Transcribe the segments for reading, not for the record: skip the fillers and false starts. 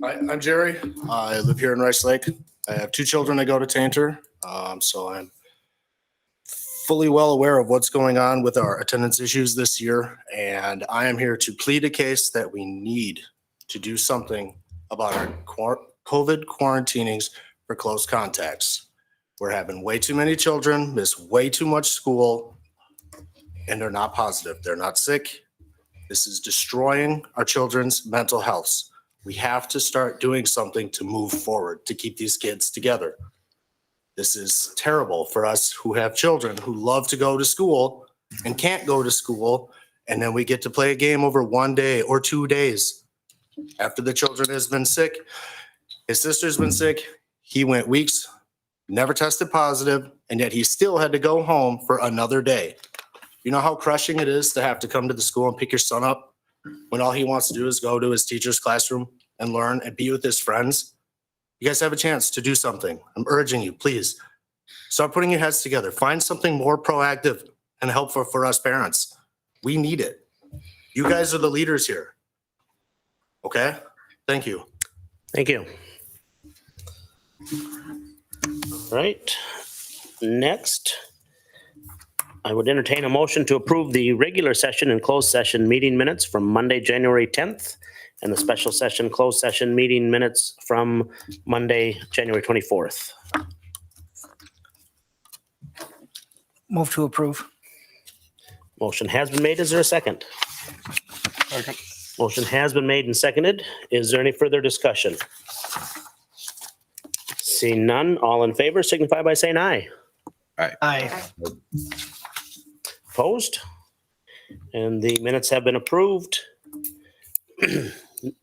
I'm Jerry. I live here in Rice Lake. I have 2 children that go to Tainter, so I'm fully well aware of what's going on with our attendance issues this year, and I am here to plead a case that we need to do something about our COVID quarantinings for close contacts. We're having way too many children miss way too much school, and they're not positive. They're not sick. This is destroying our children's mental health. We have to start doing something to move forward to keep these kids together. This is terrible for us who have children who love to go to school and can't go to school, and then we get to play a game over 1 day or 2 days after the children has been sick. His sister's been sick. He went weeks, never tested positive, and yet he still had to go home for another day. You know how crushing it is to have to come to the school and pick your son up when all he wants to do is go to his teacher's classroom and learn and be with his friends? You guys have a chance to do something. I'm urging you, please. Start putting your heads together. Find something more proactive and helpful for us parents. We need it. You guys are the leaders here. Okay? Thank you. Thank you. All right. Next, I would entertain a motion to approve the regular session and closed session meeting minutes from Monday, January 10th, and the special session closed session meeting minutes from Monday, January 24th. Move to approve. Motion has been made. Is there a second? Second. Motion has been made and seconded. Is there any further discussion? Seeing none, all in favor signify by saying aye. Aye. Opposed? And the minutes have been approved.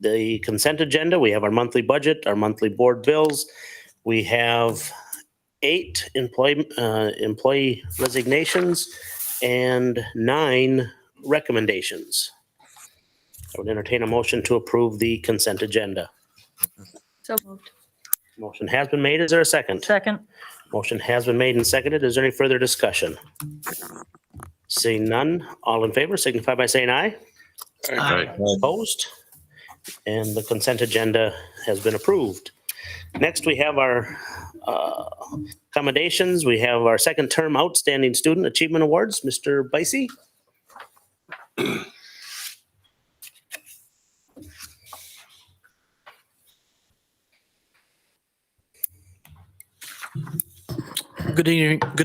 The consent agenda, we have our monthly budget, our monthly board bills. We have 8 employee resignations and 9 recommendations. I would entertain a motion to approve the consent agenda. So moved. Motion has been made. Is there a second? Second. Motion has been made and seconded. Is there any further discussion? Seeing none, all in favor signify by saying aye. Aye. Opposed? And the consent agenda has been approved. Next, we have our accommodations. We have our second term Outstanding Student Achievement Awards. Mr. Bicey? Good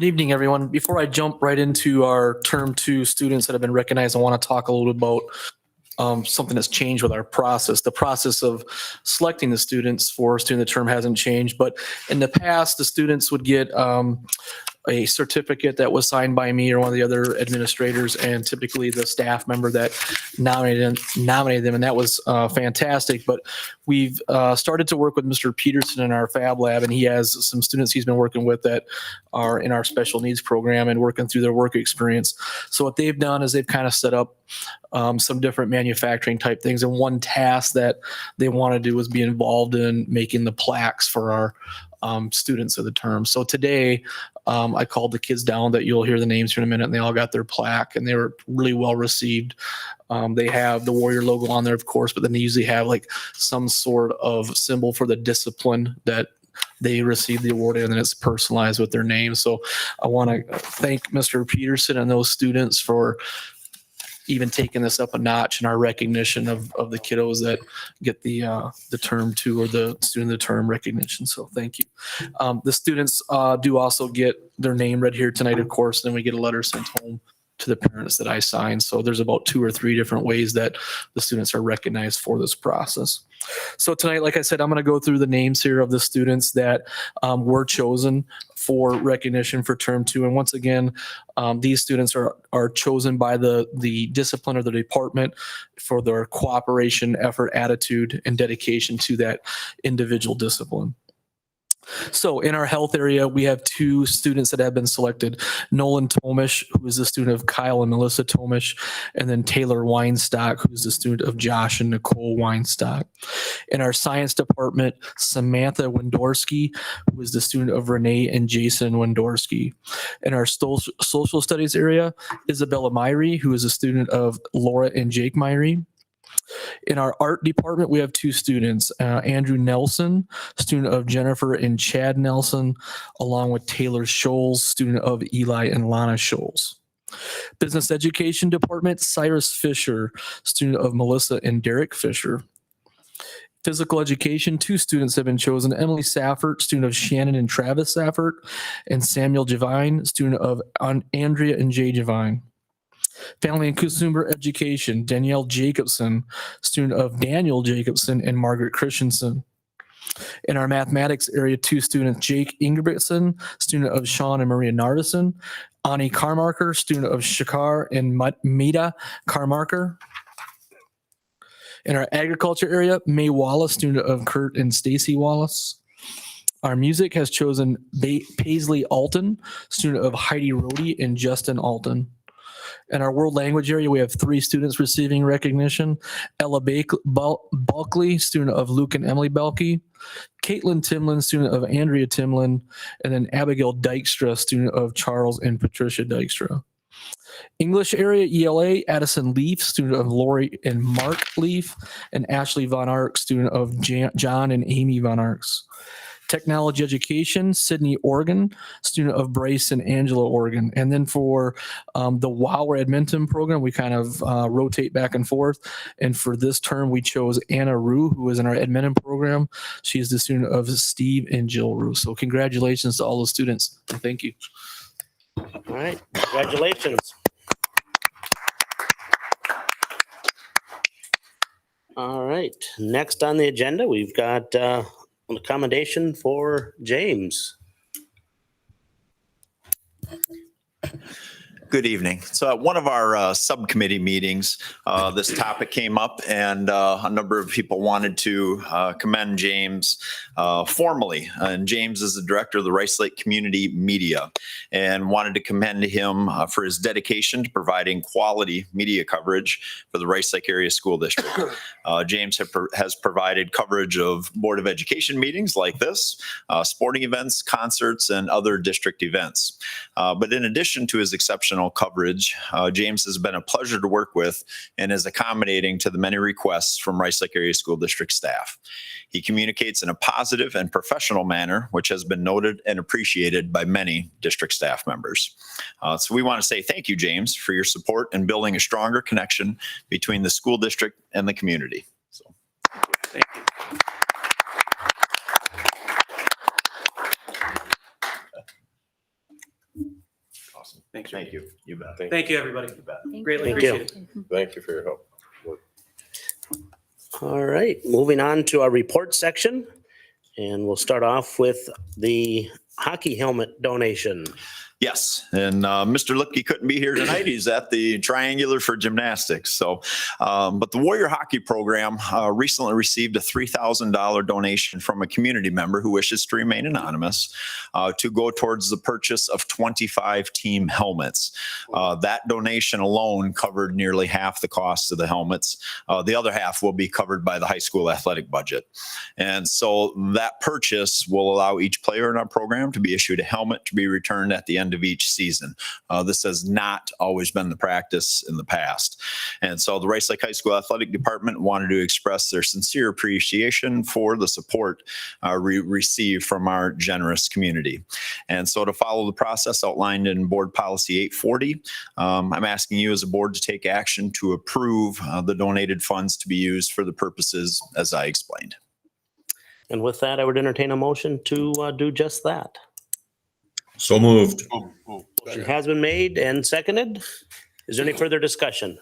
evening, everyone. Before I jump right into our term 2 students that have been recognized, I want to talk a little bit about something that's changed with our process. The process of selecting the students for student of the term hasn't changed, but in the past, the students would get a certificate that was signed by me or one of the other administrators, and typically the staff member that nominated them, and that was fantastic. But we've started to work with Mr. Peterson in our Fab Lab, and he has some students he's been working with that are in our special needs program and working through their work experience. So what they've done is they've kind of set up some different manufacturing type things, and one task that they want to do is be involved in making the plaques for our students of the term. So today, I called the kids down that you'll hear the names here in a minute, and they all got their plaque, and they were really well received. They have the Warrior logo on there, of course, but then they usually have like some sort of symbol for the discipline that they received the award in, and it's personalized with their name. So I want to thank Mr. Peterson and those students for even taking this up a notch in our recognition of the kiddos that get the term 2 or the student of the term recognition. So thank you. The students do also get their name read here tonight, of course, and then we get a letter sent home to the parents that I signed. So there's about 2 or 3 different ways that the students are recognized for this process. So tonight, like I said, I'm going to go through the names here of the students that were chosen for recognition for term 2. And once again, these students are chosen by the discipline or the department for their cooperation, effort, attitude, and dedication to that individual discipline. So in our health area, we have 2 students that have been selected. Nolan Tomish, who is the student of Kyle and Melissa Tomish, and then Taylor Weinstock, who is the student of Josh and Nicole Weinstock. In our science department, Samantha Wendorski, who is the student of Renee and Jason Wendorski. In our social studies area, Isabella Myrie, who is a student of Laura and Jake Myrie. In our art department, we have two students, Andrew Nelson, student of Jennifer and Chad Nelson, along with Taylor Scholes, student of Eli and Lana Scholes. Business education department, Cyrus Fisher, student of Melissa and Derek Fisher. Physical education, two students have been chosen, Emily Saffert, student of Shannon and Travis Saffert, and Samuel Javine, student of Andrea and Jay Javine. Family and consumer education, Danielle Jacobson, student of Daniel Jacobson and Margaret Christensen. In our mathematics area, two students, Jake Ingebrigtsen, student of Sean and Maria Nardison, Ani Carmarker, student of Shakar and Mita Carmarker. In our agriculture area, May Wallace, student of Kurt and Stacy Wallace. Our music has chosen Paisley Alton, student of Heidi Rohde and Justin Alton. In our world language area, we have three students receiving recognition. Ella Bulkley, student of Luke and Emily Belkey. Caitlin Timlin, student of Andrea Timlin. And then Abigail Dykstra, student of Charles and Patricia Dykstra. English area, ELA, Addison Leaf, student of Lori and Mark Leaf. And Ashley Von Ark, student of John and Amy Von Arks. Technology education, Sydney Oregon, student of Bryce and Angela Oregon. And then for the WOW Edmonton program, we kind of rotate back and forth. And for this term, we chose Anna Rue, who is in our Edmonton program. She is the student of Steve and Jill Rue. So congratulations to all the students. And thank you. All right, congratulations. All right, next on the agenda, we've got an accommodation for James. Good evening. So at one of our subcommittee meetings, this topic came up and a number of people wanted to commend James formally. And James is the director of the Rice Lake Community Media and wanted to commend him for his dedication to providing quality media coverage for the Rice Lake Area School District. James has provided coverage of Board of Education meetings like this, sporting events, concerts, and other district events. But in addition to his exceptional coverage, James has been a pleasure to work with and is accommodating to the many requests from Rice Lake Area School District staff. He communicates in a positive and professional manner, which has been noted and appreciated by many district staff members. So we want to say thank you, James, for your support in building a stronger connection between the school district and the community. So, thank you. Thanks. Thank you. You bet. Thank you, everybody. You bet. Greatly Thank you. appreciate it. Thank you for your help. All right, moving on to our report section. And we'll start off with the hockey helmet donation. Yes, and Mr. Lipke couldn't be here tonight. He's at the Triangular for Gymnastics. So, but the Warrior Hockey Program recently received a $3,000 donation from a community member who wishes to remain anonymous to go towards the purchase of 25 team helmets. That donation alone covered nearly half the cost of the helmets. The other half will be covered by the high school athletic budget. And so that purchase will allow each player in our program to be issued a helmet to be returned at the end of each season. This has not always been the practice in the past. And so the Rice Lake High School Athletic Department wanted to express their sincere appreciation for the support received from our generous community. And so to follow the process outlined in Board Policy 840, I'm asking you as a board to take action to approve the donated funds to be used for the purposes as I explained. And with that, I would entertain a motion to do just that. So moved. Motion has been made and seconded. Is there any further discussion?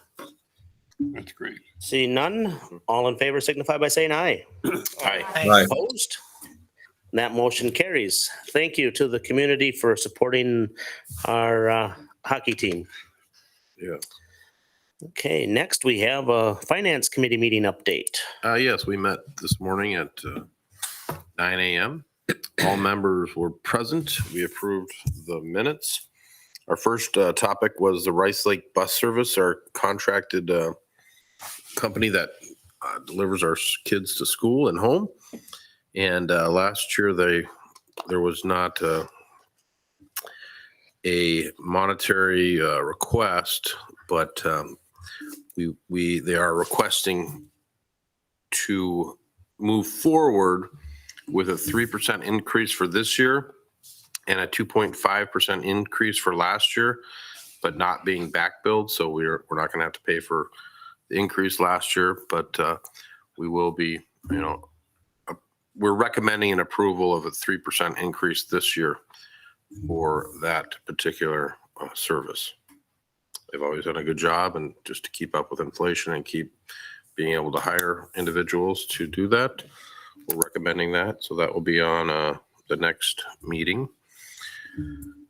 That's great. Seeing none, all in favor signify by saying aye. Aye. Aye. Opposed? That motion carries. Thank you to the community for supporting our hockey team. Yeah. Okay, next we have a Finance Committee meeting update. Yes, we met this morning at 9 a.m. All members were present. We approved the minutes. Our first topic was the Rice Lake Bus Service, our contracted company that delivers our kids to school and home. And last year there was not a monetary request, but they are requesting to move forward with a 3% increase for this year and a 2.5% increase for last year, but not being back billed. So we're not going to have to pay for the increase last year, but we will be, we're recommending an approval of a 3% increase this year for that particular service. They've always done a good job, and just to keep up with inflation and keep being able to hire individuals to do that, we're recommending that. So that will be on the next meeting.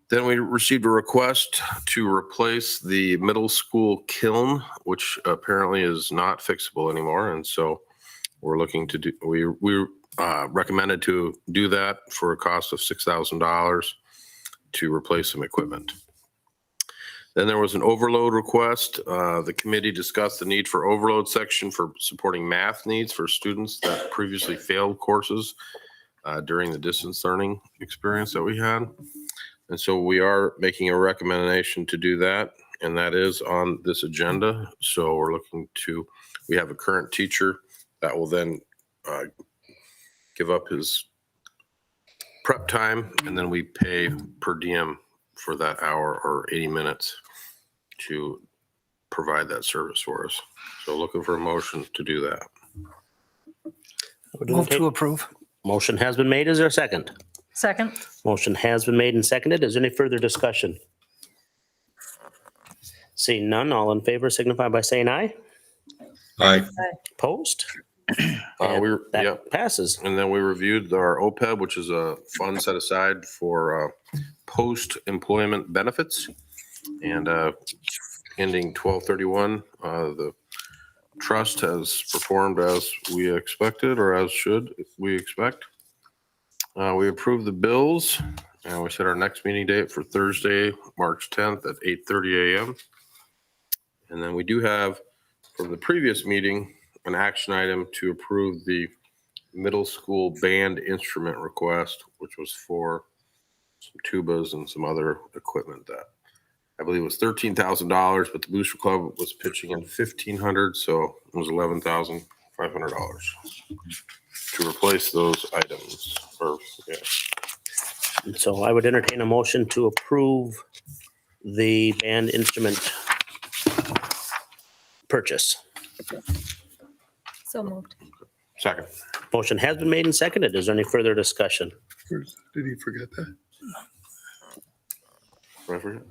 Then we received a request to replace the middle school kiln, which apparently is not fixable anymore. And so we're looking to do, we recommended to do that for a cost of $6,000 to replace some equipment. Then there was an overload request. The committee discussed the need for overload section for supporting math needs for students that previously failed courses during the distance learning experience that we had. And so we are making a recommendation to do that, and that is on this agenda. So we're looking to, we have a current teacher that will then give up his prep time, and then we pay per diem for that hour or 80 minutes to provide that service for us. So looking for a motion to do that. Move to approve. Motion has been made. Is there a second? Second. Motion has been made and seconded. Is there any further discussion? Seeing none, all in favor signify by saying aye. Aye. Opposed? Yep. That passes. And then we reviewed our OPEB, which is a fund set aside for post-employment benefits. And ending 12/31, the trust has performed as we expected, or as should we expect. We approved the bills, and we set our next meeting date for Thursday, March 10th at 8:30 a.m. And then we do have, from the previous meeting, an action item to approve the middle school band instrument request, which was for some tubas and some other equipment that I believe was $13,000, but the Booster Club was pitching in $1,500, so it was $11,500 to replace those items. So I would entertain a motion to approve the band instrument purchase. So moved. Second. Motion has been made and seconded. Is there any further discussion? Did he forget that? Reverend?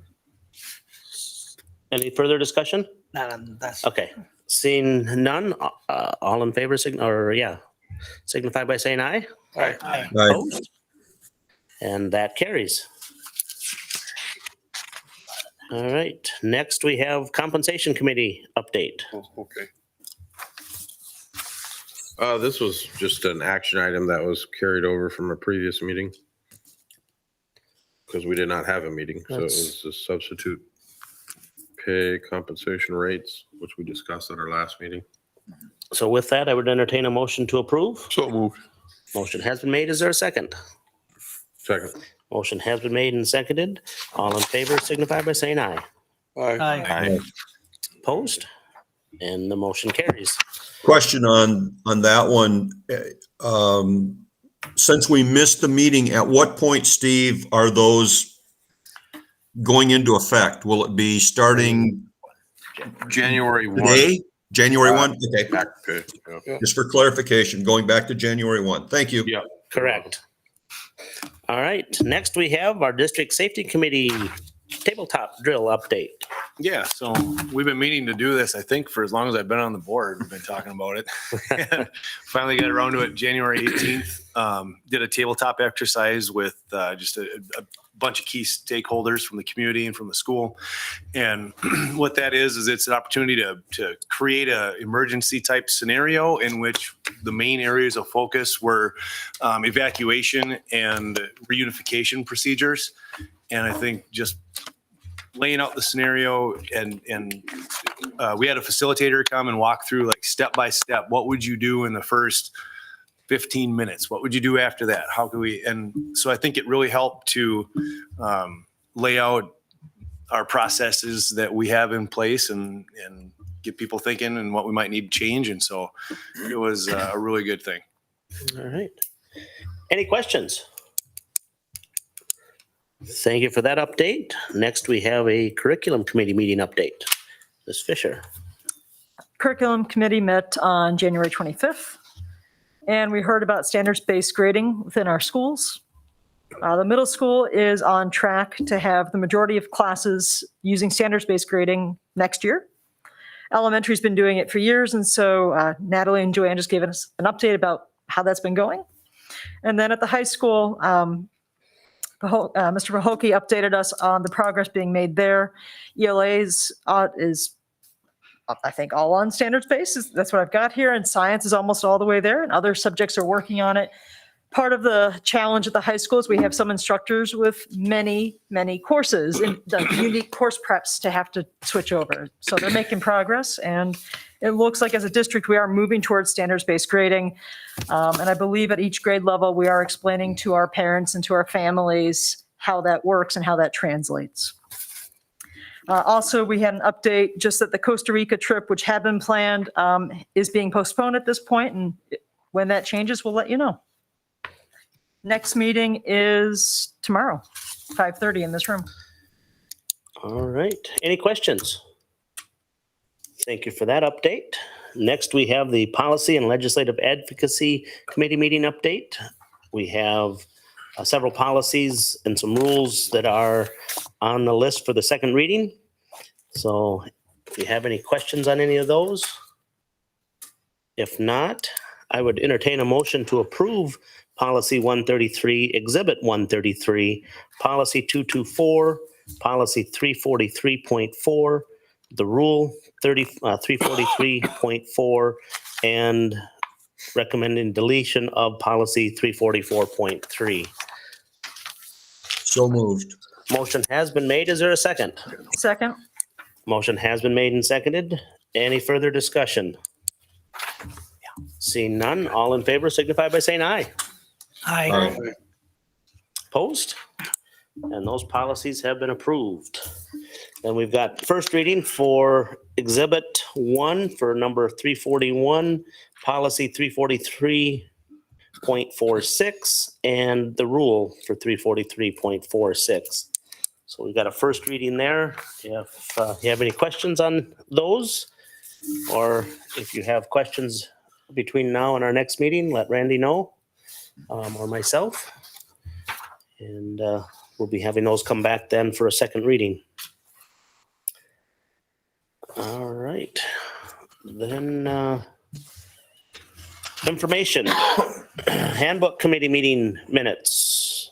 Any further discussion? That's Okay. Seeing none, all in favor, signify by saying aye. aye. Aye. Opposed? And that carries. All right, next we have compensation committee update. Oh, okay. This was just an action item that was carried over from a previous meeting because we did not have a meeting. So it was a substitute pay compensation rates, which we discussed at our last meeting. So with that, I would entertain a motion to approve. So moved. Motion has been made. Is there a second? Second. Motion has been made and seconded. All in favor signify by saying aye. Aye. Aye. Opposed? And the motion carries. Question on that one. Since we missed the meeting, at what point, Steve, are those going into effect? Will it be starting January 1. today? January 1? Okay, Back pay. Yeah. just for clarification, going back to January 1. Thank you. Yeah. Correct. All right, next we have our district safety committee tabletop drill update. Yeah, so we've been meaning to do this, I think, for as long as I've been on the board. We've been talking about it. Finally got around to it January 18th. Did a tabletop exercise with just a bunch of key stakeholders from the community and from the school. And what that is it's an opportunity to create a emergency type scenario in which the main areas of focus were evacuation and reunification procedures. And I think just laying out the scenario and we had a facilitator come and walk through like step by step. What would you do in the first 15 minutes? What would you do after that? How can we? And so I think it really helped to lay out our processes that we have in place and get people thinking and what we might need to change. And so it was a really good thing. All right. Any questions? Thank you for that update. Next, we have a curriculum committee meeting update. Ms. Fisher. Curriculum Committee met on January 25th, and we heard about standards-based grading within our schools. The middle school is on track to have the majority of classes using standards-based grading next year. Elementary's been doing it for years, and so Natalie and Joanne just gave us an update about how that's been going. And then at the high school, Mr. Vahoki updated us on the progress being made there. ELA's is, I think, all on standards-based. That's what I've got here. And science is almost all the way there, and other subjects are working on it. Part of the challenge at the high school is we have some instructors with many, many courses and the unique course preps to have to switch over. So they're making progress, and it looks like as a district, we are moving towards standards-based grading. And I believe at each grade level, we are explaining to our parents and to our families how that works and how that translates. Also, we had an update just that the Costa Rica trip, which had been planned, is being postponed at this point, and when that changes, we'll let you know. Next meeting is tomorrow, 5:30 in this room. All right. Any questions? Thank you for that update. Next, we have the Policy and Legislative Advocacy Committee meeting update. We have several policies and some rules that are on the list for the second reading. So if you have any questions on any of those, if not, I would entertain a motion to approve Policy 133, Exhibit 133, Policy 224, Policy 343.4, the Rule 343.4, and recommending deletion of Policy 344.3. So moved. Motion has been made. Is there a second? Second. Motion has been made and seconded. Any further discussion? Seeing none, all in favor signify by saying aye. Aye. Opposed? And those policies have been approved. Then we've got first reading for Exhibit 1 for number 341, Policy 343.46, and the rule for 343.46. So we've got a first reading there. If you have any questions on those, or if you have questions between now and our next meeting, let Randy know, or myself. And we'll be having those come back then for a second reading. All right. Then information. Handbook committee meeting minutes.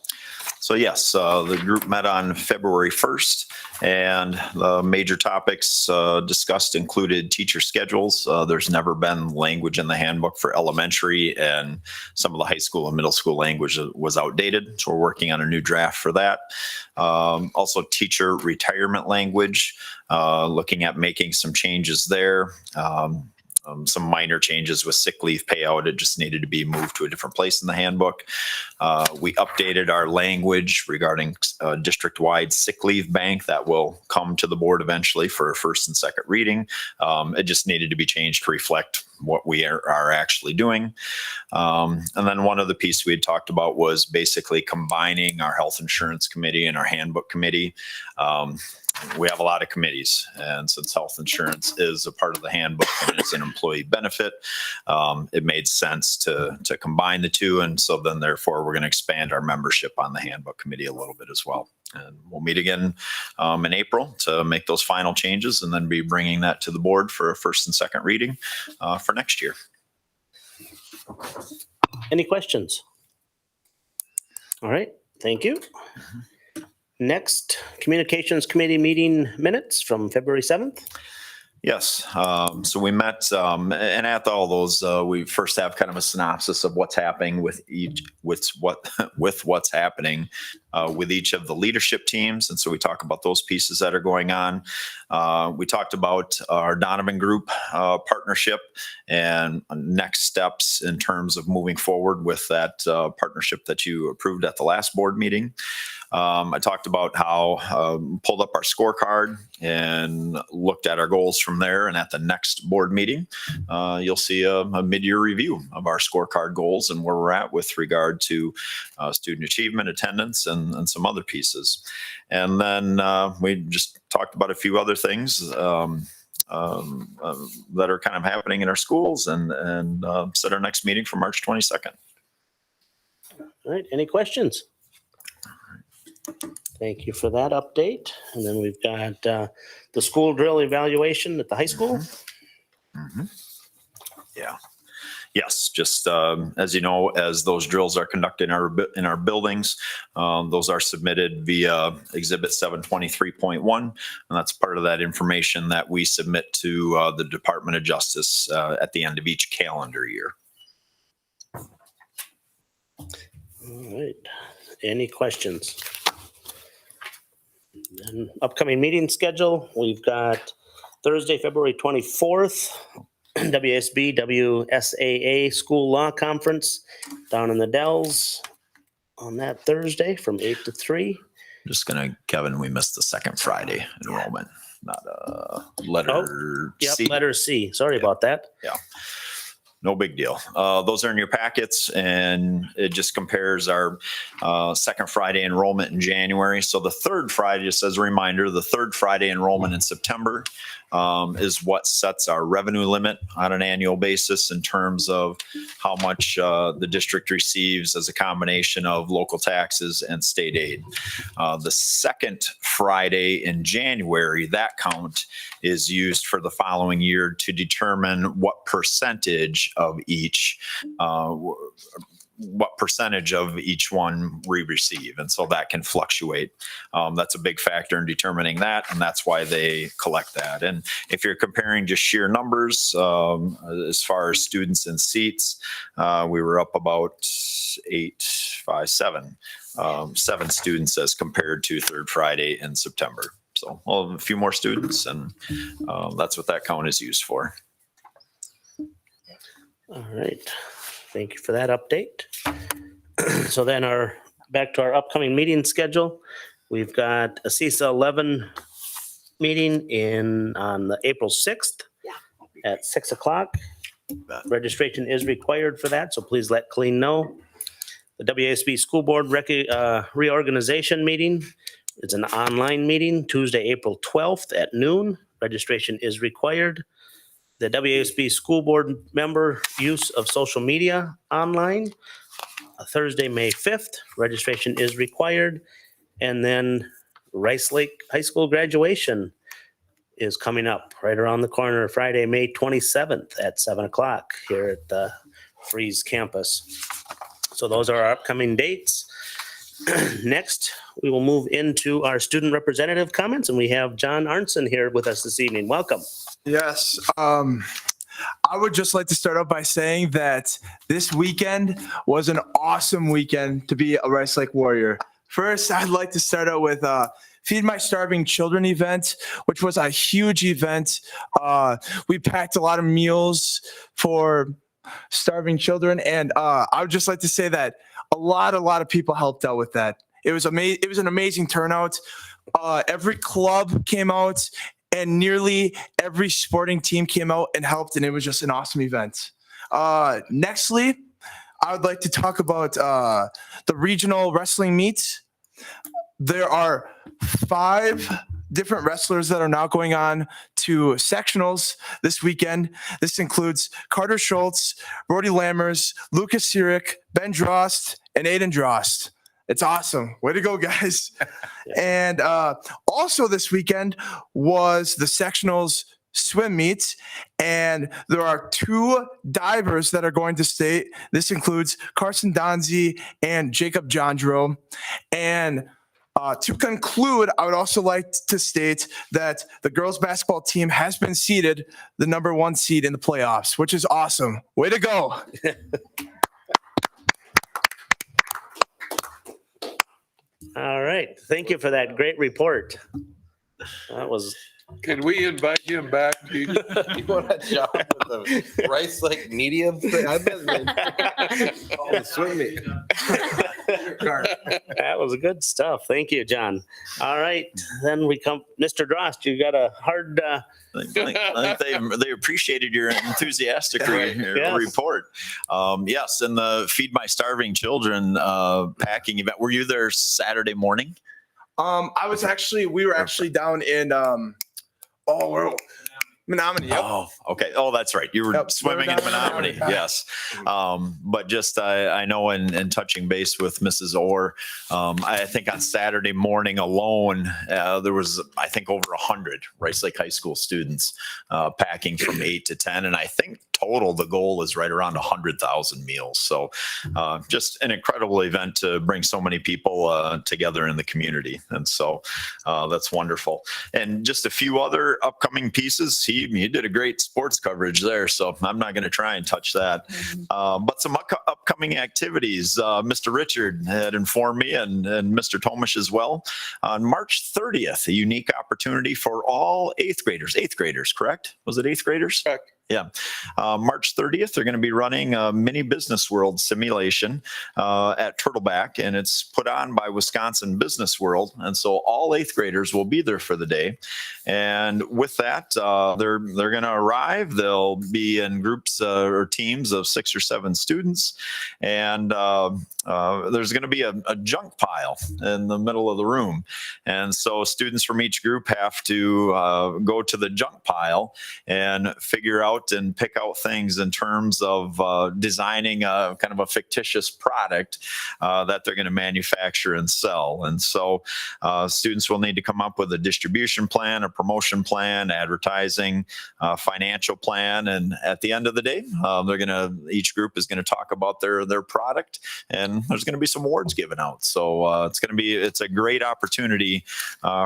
So yes, the group met on February 1st, and the major topics discussed included teacher schedules. There's never been language in the handbook for elementary, and some of the high school and middle school language was outdated. So we're working on a new draft for that. Also teacher retirement language, looking at making some changes there. Some minor changes with sick leave payout. It just needed to be moved to a different place in the handbook. We updated our language regarding district-wide sick leave bank that will come to the board eventually for a first and second reading. It just needed to be changed to reflect what we are actually doing. And then one other piece we had talked about was basically combining our health insurance committee and our handbook committee. We have a lot of committees, and since health insurance is a part of the handbook and it's an employee benefit, it made sense to combine the two. And so then therefore we're going to expand our membership on the handbook committee a little bit as well. And we'll meet again in April to make those final changes, and then be bringing that to the board for a first and second reading for next year. Any questions? All right, thank you. Next, Communications Committee meeting minutes from February 7th. Yes. So we met, and at all those, we first have kind of a synopsis of what's happening with what's happening with each of the leadership teams. And so we talk about those pieces that are going on. We talked about our Donovan Group partnership and next steps in terms of moving forward with that partnership that you approved at the last board meeting. I talked about how pulled up our scorecard and looked at our goals from there. And at the next board meeting, you'll see a mid-year review of our scorecard goals and where we're at with regard to student achievement, attendance, and some other pieces. And then we just talked about a few other things that are kind of happening in our schools and set our next meeting for March 22nd. All right, any questions? Thank you for that update. And then we've got the school drill evaluation at the high school. Yeah. Yes, just as you know, as those drills are conducted in our buildings, those are submitted via Exhibit 723.1, and that's part of that information that we submit to the Department of Justice at the end of each calendar year. All right, any questions? And upcoming meeting schedule, we've got Thursday, February 24th, WSB WSAA School Law Conference down in the Dells on that Thursday from 8 to 3. Kevin, we missed the second Friday enrollment, not letter C. Yep, letter C. Sorry about that. Yeah. No big deal. Those are in your packets, and it just compares our second Friday enrollment in January. So the third Friday, just as a reminder, the third Friday enrollment in September is what sets our revenue limit on an annual basis in terms of how much the district receives as a combination of local taxes and state aid. The second Friday in January, that count is used for the following year to determine what percentage of each one we receive. And so that can fluctuate. That's a big factor in determining that. And that's why they collect that. And if you're comparing just sheer numbers, as far as students and seats, we were up about 7 students as compared to third Friday in September. So we'll have a few more students, and that's what that count is used for. All right. Thank you for that update. So then back to our upcoming meeting schedule. We've got a CISA 11 meeting on the April 6th at 6 o'clock. Registration is required for that, so please let Colleen know. The WASB School Board reorganization meeting is an online meeting, Tuesday, April 12th at noon. Registration is required. The WASB School Board member use of social media online, Thursday, May 5th. Registration is required. And then Rice Lake High School graduation is coming up right around the corner, Friday, May 27th at 7 o'clock here at the Freeze campus. So those are our upcoming dates. Next, we will move into our student representative comments, and we have John Arnson here with us this evening. Welcome. Yes. I would just like to start out by saying that this weekend was an awesome weekend to be a Rice Lake Warrior. First, I'd like to start out with Feed My Starving Children event, which was a huge event. We packed a lot of meals for starving children, and I would just like to say that a lot of people helped out with that. It was amazing. It was an amazing turnout. Every club came out, and nearly every sporting team came out and helped, and it was just an awesome event. Nextly, I would like to talk about the regional wrestling meets. There are 5 different wrestlers that are now going on to sectionals this weekend. This includes Carter Schultz, Brody Lammers, Lucas Sirik, Ben Drost, and Aiden Drost. It's awesome. Way to go, guys. And also this weekend was the sectionals swim meets, and there are 2 divers that are going to state. This includes Carson Donzi and Jacob Jondro. And to conclude, I would also like to state that the girls basketball team has been seeded the number 1 seed in the playoffs, which is awesome. Way to go. All right. Thank you for that great report. That was Can we invite him back? You want a job with the Rice Lake medium thing? I bet they swim meet. That was good stuff. Thank you, John. All right, then we come, Mr. Drost, you got a hard, I think they appreciated your enthusiastic Yes. report. Yes, and the Feed My Starving Children packing event. Were you there Saturday morning? We were actually down in, Menominee. Yep. Oh, okay. Oh, that's right. You were Yep. swimming in We were down in Menominee. Menominee. Yes. But just I know in touching base with Mrs. Orr, I think on Saturday morning alone, there was, I think, over 100 Rice Lake High School students packing from 8 to 10. And I think total, the goal is right around 100,000 meals. So just an incredible event to bring so many people together in the community. And so that's wonderful. And just a few other upcoming pieces. He did a great sports coverage there, so I'm not going to try and touch that. But some upcoming activities. Mr. Richard had informed me, and Mr. Tomish as well. On March 30th, a unique opportunity for all eighth graders, correct? Was it eighth graders? Correct. Yeah. March 30th, they're going to be running a mini Business World simulation at Turtleback, and it's put on by Wisconsin Business World. And so all eighth graders will be there for the day. And with that, they're going to arrive. They'll be in groups or teams of 6 or 7 students. And there's going to be a junk pile in the middle of the room. And so students from each group have to go to the junk pile and figure out and pick out things in terms of designing a kind of a fictitious product that they're going to manufacture and sell. And so students will need to come up with a distribution plan, a promotion plan, advertising, financial plan. And at the end of the day, each group is going to talk about their product, and there's going to be some awards given out. So it's a great opportunity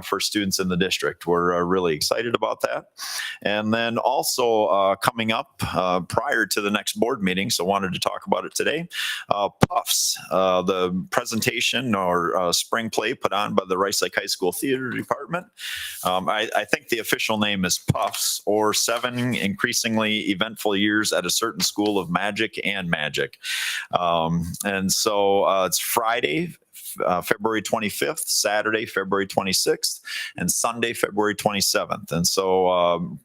for students in the district. We're really excited about that. And then also coming up prior to the next board meeting, so wanted to talk about it today, Puffs, the presentation or spring play put on by the Rice Lake High School Theater Department. I think the official name is Puffs, or 7 Increasingly Eventful Years at a Certain School of Magic and Magic. And so it's Friday, February 25th, Saturday, February 26th, and Sunday, February 27th. And so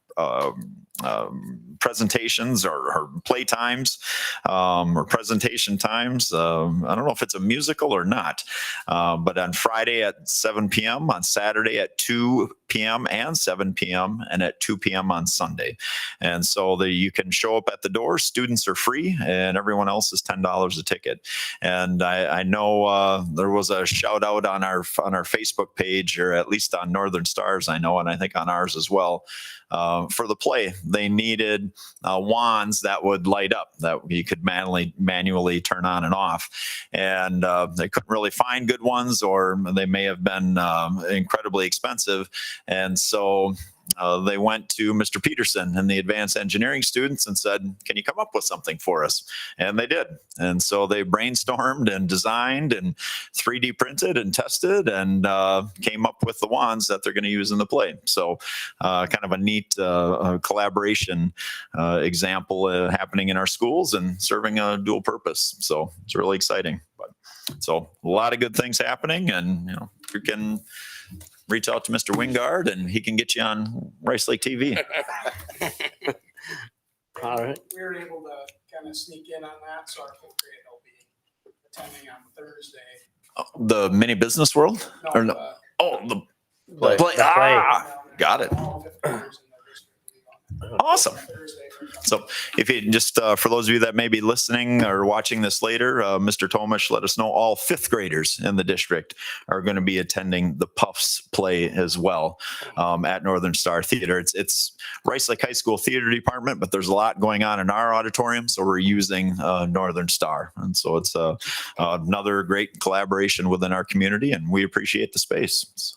presentations or play times or presentation times. I don't know if it's a musical or not, but on Friday at 7 p.m., on Saturday at 2 p.m. and 7 p.m., and at 2 p.m. on Sunday. And so you can show up at the door. Students are free, and everyone else is $10 a ticket. And I know there was a shout out on our Facebook page, or at least on Northern Stars, I know, and I think on ours as well. For the play, they needed wands that would light up, that you could manually turn on and off. And they couldn't really find good ones, or they may have been incredibly expensive. And so they went to Mr. Peterson and the advanced engineering students and said, can you come up with something for us? And they did. And so they brainstormed and designed and 3D printed and tested and came up with the wands that they're going to use in the play. So kind of a neat collaboration example happening in our schools and serving a dual purpose. So it's really exciting. So a lot of good things happening, and you can reach out to Mr. Wingard and he can get you on Rice Lake TV. All right. We were able to kind of sneak in on that, so our fifth grade will be attending on Thursday. The mini Business World? No, Or no? The play. play. Got it. all fifth graders in the district will be on Awesome. Thursday for a couple So if you just, for those of you that may be listening or watching this later, Mr. Tomish let us know all 5th graders in the district are going to be attending the Puffs play as well at Northern Star Theater. It's Rice Lake High School Theater Department, but there's a lot going on in our auditorium, so we're using Northern Star. And so it's another great collaboration within our community, and we appreciate the space.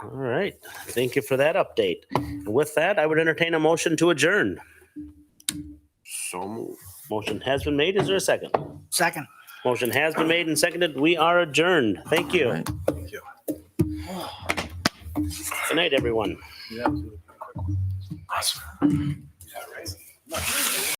All right. Thank you for that update. With that, I would entertain a motion to adjourn. So moved. Motion has been made. Is there a second? Second. Motion has been made and seconded. We are adjourned. Thank you. All right. Good night, everyone. Yeah. Awesome. Yeah, right.